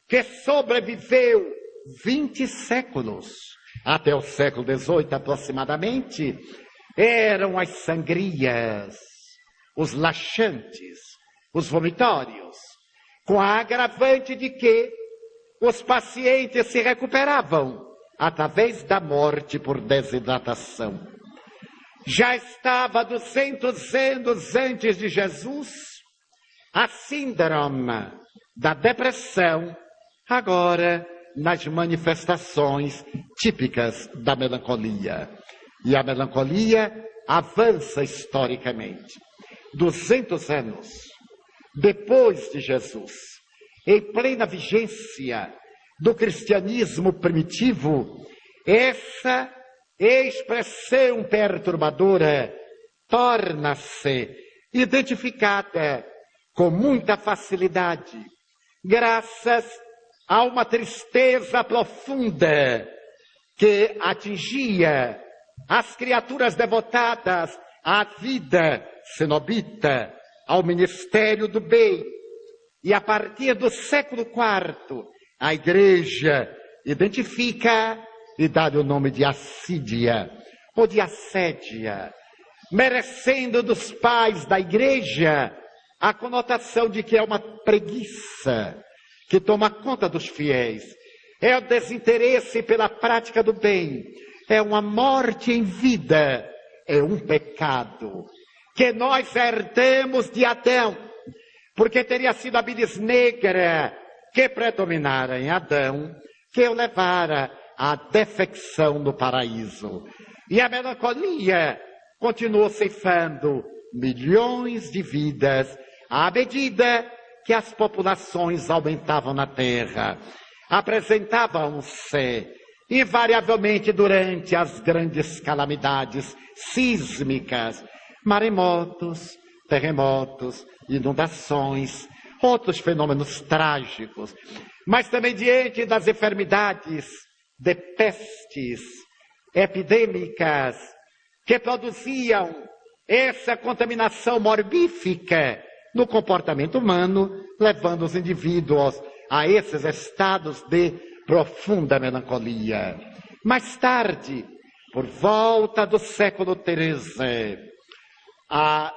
que sobreviveu 20 séculos, até o século XVIII aproximadamente, eram as sangrias, os laxantes, os vomitórios, com a agravante de que os pacientes se recuperavam através da morte por desidratação. Já estava 200 anos antes de Jesus a síndrome da depressão, agora nas manifestações típicas da melancolia. E a melancolia avança historicamente. 200 anos depois de Jesus, em plena vigência do cristianismo primitivo, essa expressão perturbadora torna-se identificada com muita facilidade, graças a uma tristeza profunda que atingia as criaturas devotadas à vida cenobita, ao ministério do bem. E a partir do século IV, a Igreja identifica e dá-lhe o nome de assídia, ou de assédia, merecendo dos pais da Igreja a conotação de que é uma preguiça que toma conta dos fiéis, é o desinteresse pela prática do bem, é uma morte em vida, é um pecado que nós herdamos de Adão, porque teria sido a bilis negra que predominara em Adão, que o levara à defecção no paraíso. E a melancolia continuou ceifando milhões de vidas à medida que as populações aumentavam na terra. Apresentavam-se invariavelmente durante as grandes calamidades sísmicas, maremotos, terremotos, inundações, outros fenômenos trágicos, mas também diante das enfermidades de pestes epidêmicas que produziam essa contaminação morbífica no comportamento humano, levando os indivíduos a esses estados de profunda melancolia. Mais tarde, por volta do século XIII, a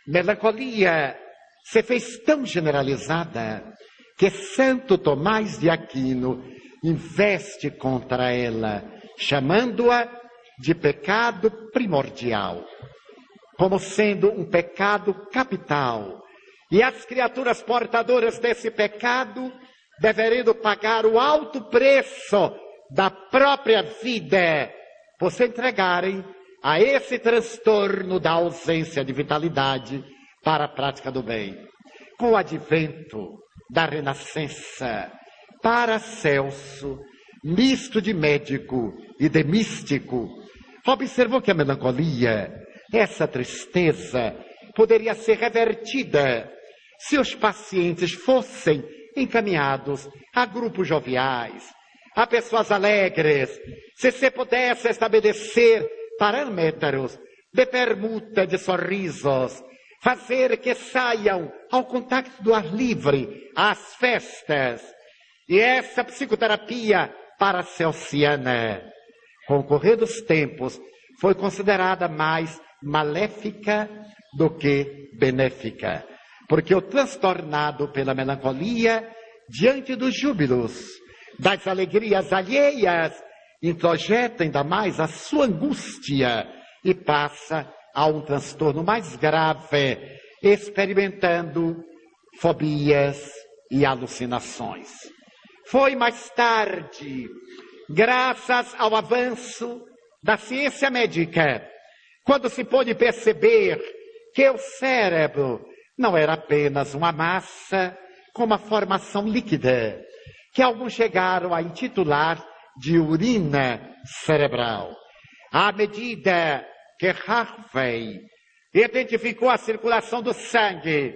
melancolia se fez tão generalizada que Santo Tomás de Aquino investe contra ela, chamando-a de pecado primordial, como sendo um pecado capital. E as criaturas portadoras desse pecado deveriam pagar o alto preço da própria vida por se entregarem a esse transtorno da ausência de vitalidade para a prática do bem. Com o advento da Renascença, Paracelso, misto de médico e de místico, observou que a melancolia, essa tristeza, poderia ser revertida se os pacientes fossem encaminhados a grupos joviais, a pessoas alegres, se se pudesse estabelecer parâmetros de permuta de sorrisos, fazer que saiam ao contato do ar livre, às festas. E essa psicoterapia paracelsiana, com o correr dos tempos, foi considerada mais maléfica do que benéfica, porque o transtornado pela melancolia, diante dos júbilos, das alegrias alheias, introjeta ainda mais a sua angústia e passa a um transtorno mais grave, experimentando fobias e alucinações. Foi mais tarde, graças ao avanço da ciência médica, quando se pôde perceber que o cérebro não era apenas uma massa com uma formação líquida, que alguns chegaram a intitular de urina cerebral. À medida que Harvey identificou a circulação do sangue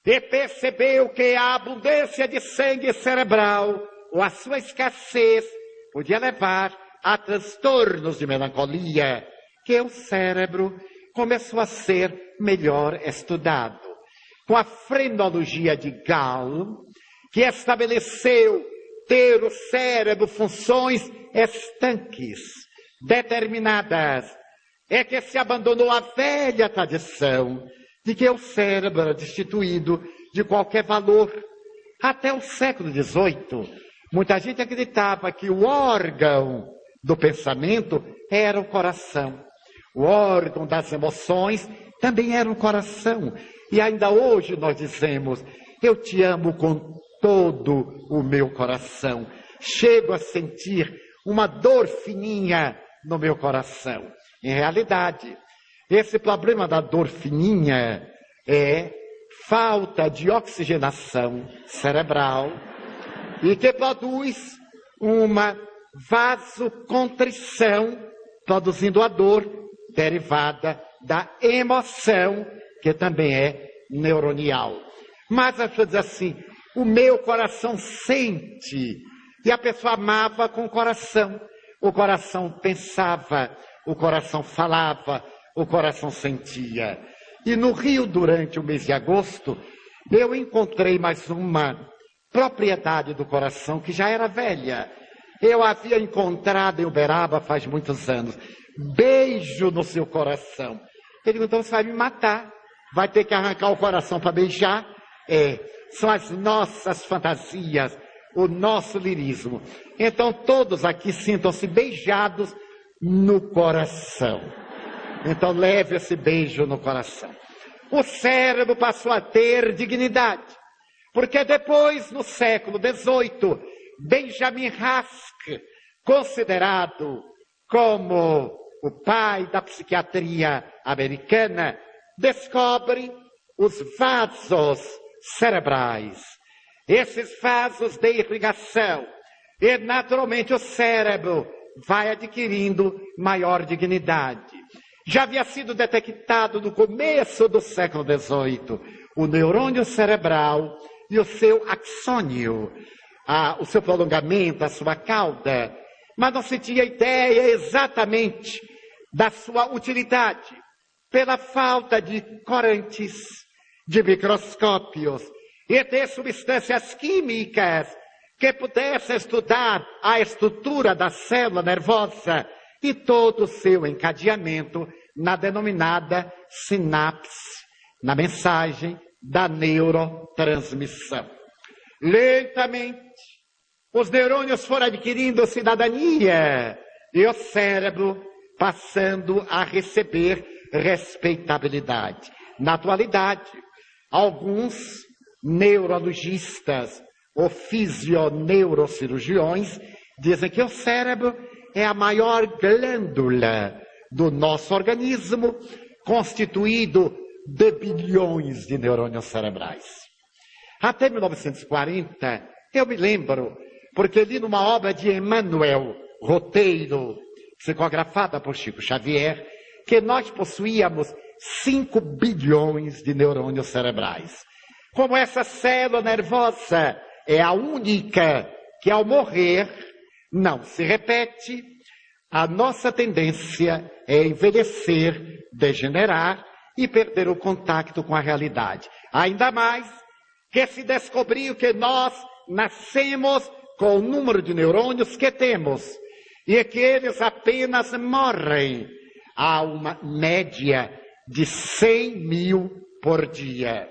e percebeu que a abundância de sangue cerebral ou a sua escassez podia levar a transtornos de melancolia, que o cérebro começou a ser melhor estudado. Com a frenologia de Gall, que estabeleceu ter o cérebro funções estanques, determinadas, é que se abandonou a velha tradição de que o cérebro era destituído de qualquer valor. Até o século XVIII, muita gente acreditava que o órgão do pensamento era o coração. O órgão das emoções também era o coração. E ainda hoje nós dizemos, eu te amo com todo o meu coração. Chego a sentir uma dor fininha no meu coração. Em realidade, esse problema da dor fininha é falta de oxigenação cerebral e que produz uma vasocontrição, produzindo a dor derivada da emoção, que também é neuronial. Mas a pessoa diz assim, o meu coração sente, e a pessoa amava com o coração pensava, o coração falava, o coração sentia. E no Rio, durante o mês de agosto, eu encontrei mais uma propriedade do coração que já era velha. Eu havia encontrado em Uberaba faz muitos anos. Beijo no seu coração. Ele disse, então você vai me matar. Vai ter que arrancar o coração para beijar? São as nossas fantasias, o nosso lirismo. Então todos aqui sintam-se beijados no coração. Então leve esse beijo no coração. O cérebro passou a ter dignidade, porque depois, no século XVIII, Benjamin Rask, considerado como o pai da psiquiatria americana, descobre os vasos cerebrais. Esses vasos de irrigação. E, naturalmente, o cérebro vai adquirindo maior dignidade. Já havia sido detectado no começo do século XVIII o neurônio cerebral e o seu axônio, o seu prolongamento, a sua cauda, mas não se tinha ideia exatamente da sua utilidade, pela falta de corantes, de microscópios e de substâncias químicas que pudessem estudar a estrutura da célula nervosa e todo o seu encadeamento na denominada sinapse, na mensagem da neurotransmissão. Lentamente, os neurônios foram adquirindo cidadania e o cérebro passando a receber respeitabilidade. Na atualidade, alguns neurologistas ou fisioneurocirurgiões dizem que o cérebro é a maior glândula do nosso organismo, constituído de bilhões de neurônios cerebrais. Até 1940, eu me lembro, porque li numa obra de Emmanuel Roteiro, psicografada por Chico Xavier, que nós possuíamos 5 bilhões de neurônios cerebrais. Como essa célula nervosa é a única que ao morrer não se repete, a nossa tendência é envelhecer, degenerar e perder o contato com a realidade. Ainda mais que se descobriu que nós nascemos com o número de neurônios que temos e que eles apenas morrem a uma média de 100 mil por dia.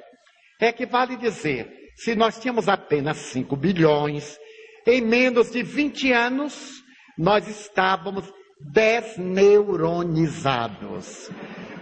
É que vale dizer, se nós tínhamos apenas 5 bilhões, em menos de 20 anos, nós estávamos desneuronizados.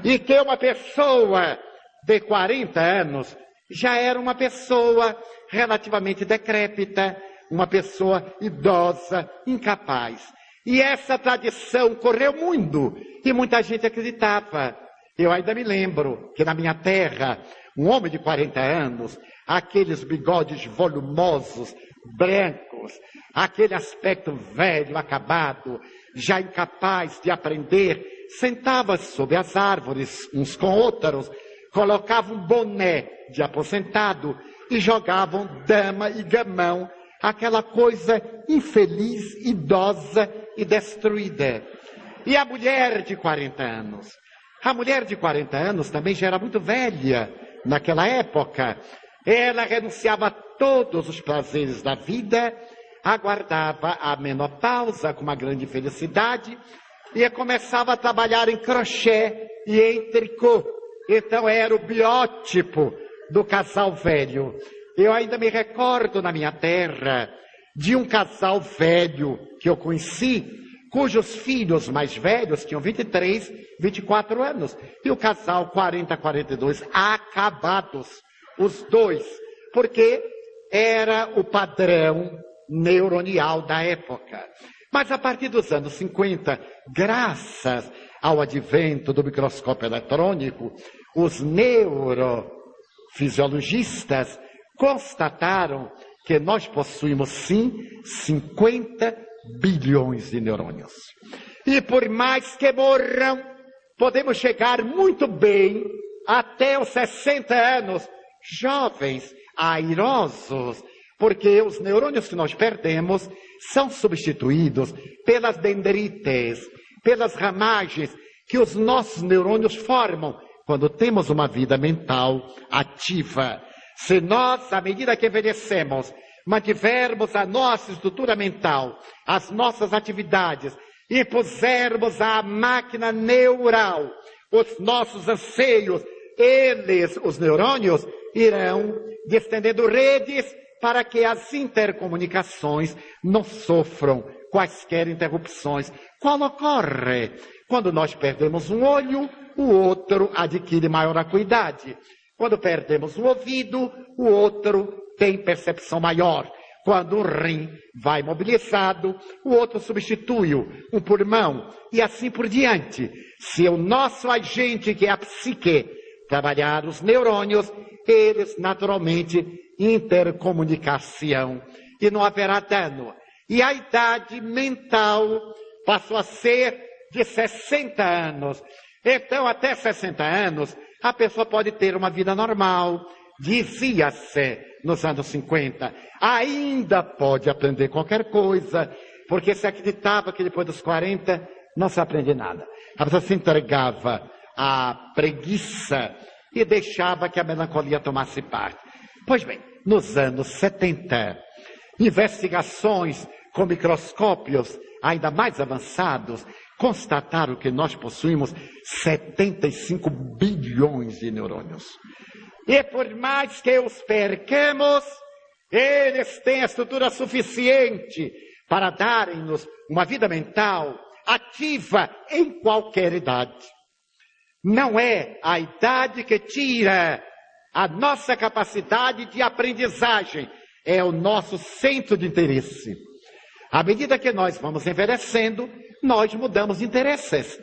E que uma pessoa de 40 anos já era uma pessoa relativamente decrépita, uma pessoa idosa, incapaz. E essa tradição correu muito, e muita gente acreditava. Eu ainda me lembro que na minha terra, um homem de 40 anos aqueles bigodes volumosos, brancos, aquele aspecto velho, acabado, já incapaz de aprender, sentava-se sob as árvores, uns com outros, colocavam um boné de aposentado e jogavam dama e gamão, aquela coisa infeliz, idosa e destruída. E a mulher de 40 anos? A mulher de 40 anos também já era muito velha naquela época. Ela renunciava a todos os prazeres da vida, aguardava a menopausa com uma grande felicidade e começava a trabalhar em crochê e em tricô. Então era o biótipo do casal velho. Eu ainda me recordo na minha terra de um casal velho que eu conheci, cujos filhos mais velhos tinham 23, 24 anos. E o casal 40, 42, acabados, os dois, porque era o padrão neuronial da época. Mas a partir dos anos 50, graças ao advento do microscópio eletrônico, os neurofisiologistas constataram que nós possuímos, sim, 50 bilhões de neurônios. E por mais que morram, podemos chegar muito bem até os 60 anos, jovens, airosos, porque os neurônios que nós perdemos são substituídos pelas dendrites, pelas ramagens que os nossos neurônios formam quando temos uma vida mental ativa. Se nós, à medida que envelhecemos, mantivermos a nossa estrutura mental, as nossas atividades, e pusermos à máquina neural os nossos anseios, eles, os neurônios, irão estendendo redes para que as intercomunicações não sofram quaisquer interrupções. Qual ocorre? Quando nós perdemos um olho, o outro adquire maior acuidade. Quando perdemos um ouvido, o outro tem percepção maior. Quando um rim vai mobilizado, o outro substitui-o, um pulmão, e assim por diante. Se o nosso agente, que é a psique, trabalhar os neurônios, eles naturalmente intercomunicar-se-ão e não haverá dano. E a idade mental passou a ser de 60 anos. Então, até 60 anos, a pessoa pode ter uma vida normal. Dizia-se nos anos 50, ainda pode aprender qualquer coisa, porque se acreditava que depois dos 40 não se aprende nada. A pessoa se entregava à preguiça e deixava que a melancolia tomasse parte. Pois bem, nos anos 70, investigações com microscópios ainda mais avançados constataram que nós possuímos 75 bilhões de neurônios. E por mais que os percamos, eles têm a estrutura suficiente para darem-nos uma vida mental ativa em qualquer idade. Não é a idade que tira a nossa capacidade de aprendizagem, é o nosso centro de interesse. À medida que nós vamos envelhecendo, nós mudamos de interesses,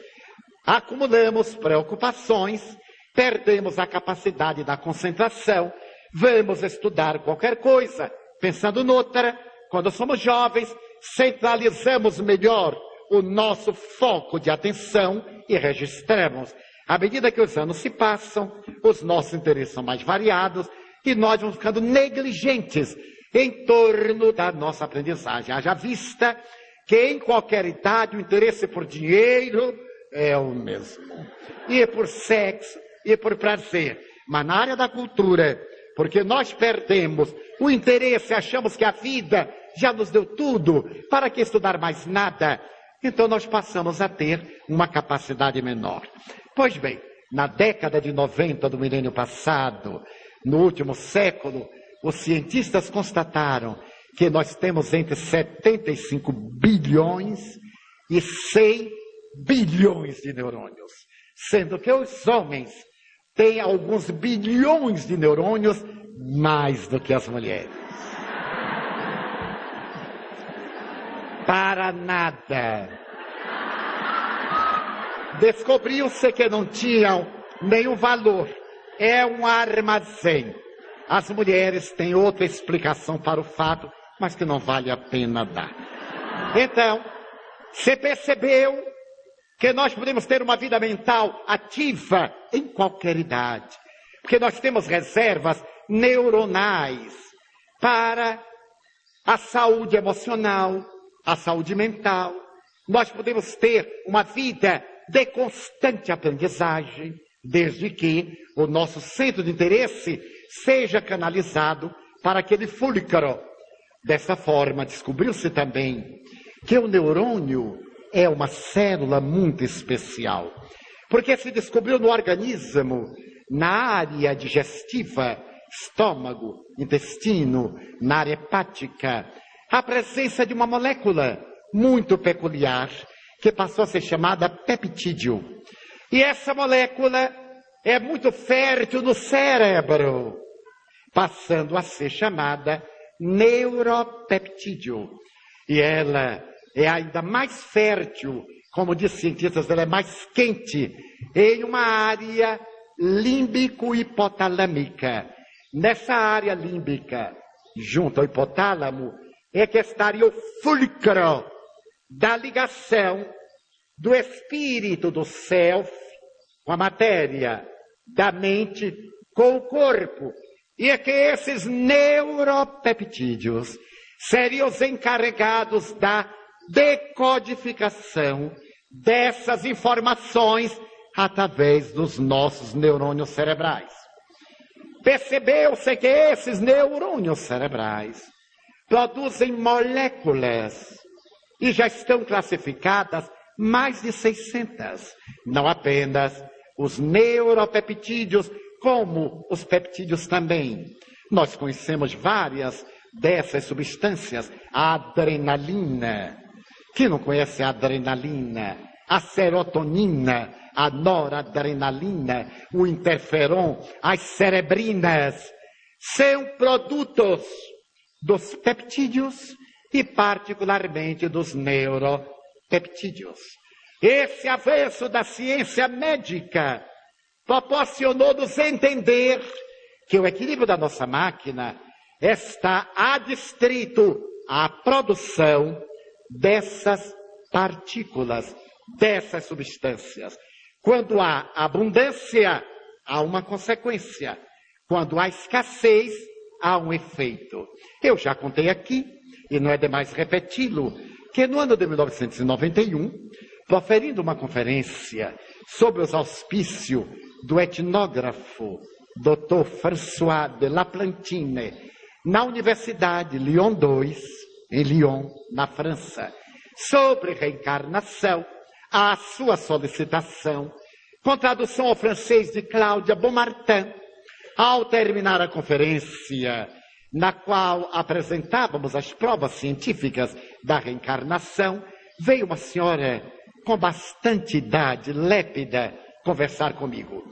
acumulamos preocupações, perdemos a capacidade da concentração, vamos estudar qualquer coisa, pensando noutra. Quando somos jovens, centralizamos melhor o nosso foco de atenção e registramos. À medida que os anos se passam, os nossos interesses são mais variados e nós vamos ficando negligentes em torno da nossa aprendizagem. Haja vista que em qualquer idade o interesse por dinheiro é o mesmo. E por sexo, e por prazer. Mas na área da cultura, porque nós perdemos o interesse, achamos que a vida já nos deu tudo, para que estudar mais nada? Então nós passamos a ter uma capacidade menor. Pois bem, na década de 90 do milênio passado, no último século, os cientistas constataram que nós temos entre 75 bilhões e 100 bilhões de neurônios, sendo que os homens têm alguns bilhões de neurônios mais do que as mulheres. Para nada. Descobriu-se que não tinham nenhum valor. É um armazém. As mulheres têm outra explicação para o fato, mas que não vale a pena dar. Então, você percebeu que nós podemos ter uma vida mental ativa em qualquer idade, porque nós temos reservas neuronais para a saúde emocional, a saúde mental. Nós podemos ter uma vida de constante aprendizagem, desde que o nosso centro de interesse seja canalizado para aquele fulcro. Dessa forma, descobriu-se também que o neurônio é uma célula muito especial, porque se descobriu no organismo, na área digestiva, estômago, intestino, na área hepática, a presença de uma molécula muito peculiar, que passou a ser chamada peptídeo. E essa molécula é muito fértil no cérebro, passando a ser chamada neuropeptídeo. E ela é ainda mais fértil, como dizem cientistas, ela é mais quente, em uma área límbico-hipotalâmica. Nessa área límbica, junto ao hipotálamo, é que estaria o fulcro da ligação do espírito, do self, com a matéria, da mente com o corpo. E é que esses neuropeptídeos seriam os encarregados da decodificação dessas informações através dos nossos neurônios cerebrais. Percebeu-se que esses neurônios cerebrais produzem moléculas e já estão classificadas mais de 600. Não apenas os neuropeptídeos, como os peptídeos também. Nós conhecemos várias dessas substâncias. A adrenalina. Quem não conhece a adrenalina? A serotonina, a noradrenalina, o interferon, as cerebrinas. São produtos dos peptídeos e particularmente dos neuropeptídeos. Esse avanço da ciência médica proporcionou-nos entender que o equilíbrio da nossa máquina está adstrito à produção dessas partículas, dessas substâncias. Quando há abundância, há uma consequência. Quando há escassez, há um efeito. Eu já contei aqui, e não é demais repeti-lo, que no ano de 1991, proferindo uma conferência sob os auspícios do etnógrafo Dr. François de Laplantine, na Universidade Lyon 2, em Lyon, na França, sobre reencarnação, à sua solicitação, com tradução ao francês de Cláudia Beaumartin, ao terminar a conferência, na qual apresentávamos as provas científicas da reencarnação, veio uma senhora com bastante idade, lépida, conversar comigo.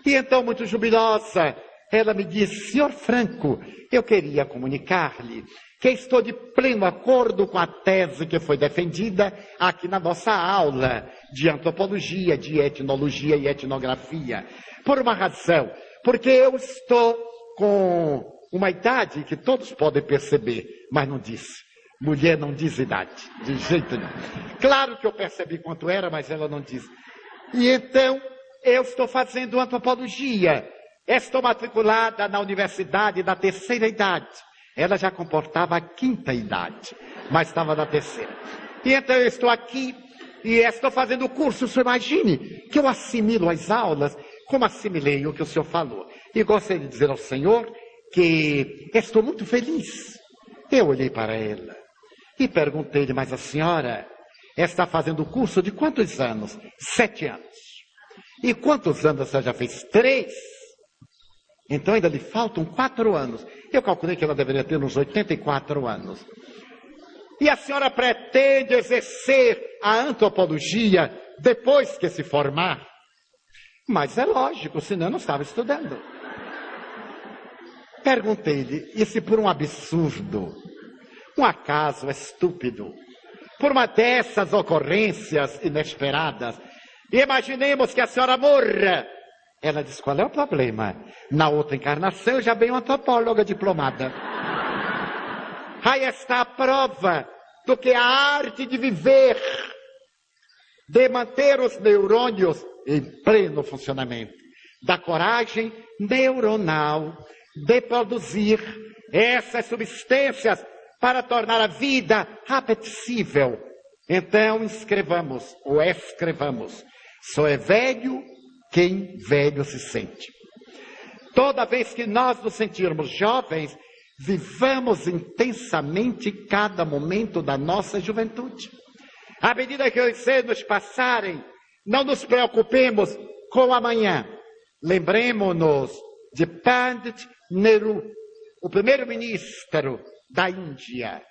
E então, muito jubilosa, ela me disse: Senhor Franco, eu queria comunicar-lhe que estou de pleno acordo com a tese que foi defendida aqui na nossa aula de antropologia, de etnologia e etnografia. Por uma razão, porque eu estou com uma idade que todos podem perceber, mas não disse. Mulher não diz idade, de jeito nenhum. Claro que eu percebi quanto era, mas ela não diz. E então, eu estou fazendo antropologia. Estou matriculada na universidade da terceira idade. Ela já comportava a quinta idade, mas estava na terceira. E então eu estou aqui e estou fazendo o curso. O senhor imagine que eu assimilo as aulas como assimilei o que o senhor falou. E gostaria de dizer ao senhor que estou muito feliz. Eu olhei para ela e perguntei-lhe: mas a senhora está fazendo o curso de quantos anos? 7 anos. E quantos anos você já fez? 3. Então ainda lhe faltam 4 anos. Eu calculei que ela deveria ter uns 84 anos. E a senhora pretende exercer a antropologia depois que se formar? Mas é lógico, senão eu não estava estudando. Perguntei-lhe: e se por um absurdo, um acaso estúpido, por uma dessas ocorrências inesperadas, imaginemos que a senhora morra Ela disse, qual é o problema? Na outra encarnação eu já venho antropóloga diplomada. Aí está a prova do que a arte de viver, de manter os neurônios em pleno funcionamento, da coragem neuronal de produzir essas substâncias para tornar a vida apetecível. Então escrevamos, só é velho quem velho se sente. Toda vez que nós nos sentirmos jovens, vivamos intensamente cada momento da nossa juventude. À medida que os anos passarem, não nos preocupemos com o amanhã. Lembremos-nos de Pandit Nehru, o primeiro-ministro da Índia.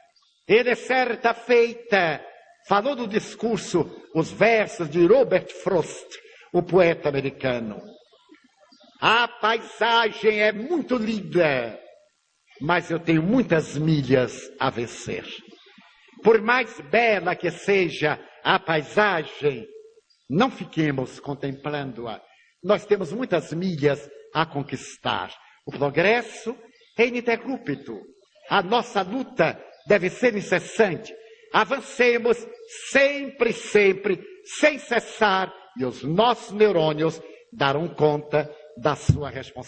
Ele, certa feita, falou no discurso os versos de Robert Frost, o poeta americano. A paisagem é muito linda, mas eu tenho muitas milhas a vencer. Por mais bela que seja a paisagem, não fiquemos contemplando-a. Nós temos muitas milhas a conquistar. O progresso é ininterrupto. A nossa luta deve ser incessante. Avancemos sempre, sem cessar, e os nossos neurônios darão conta da sua responsabilidade.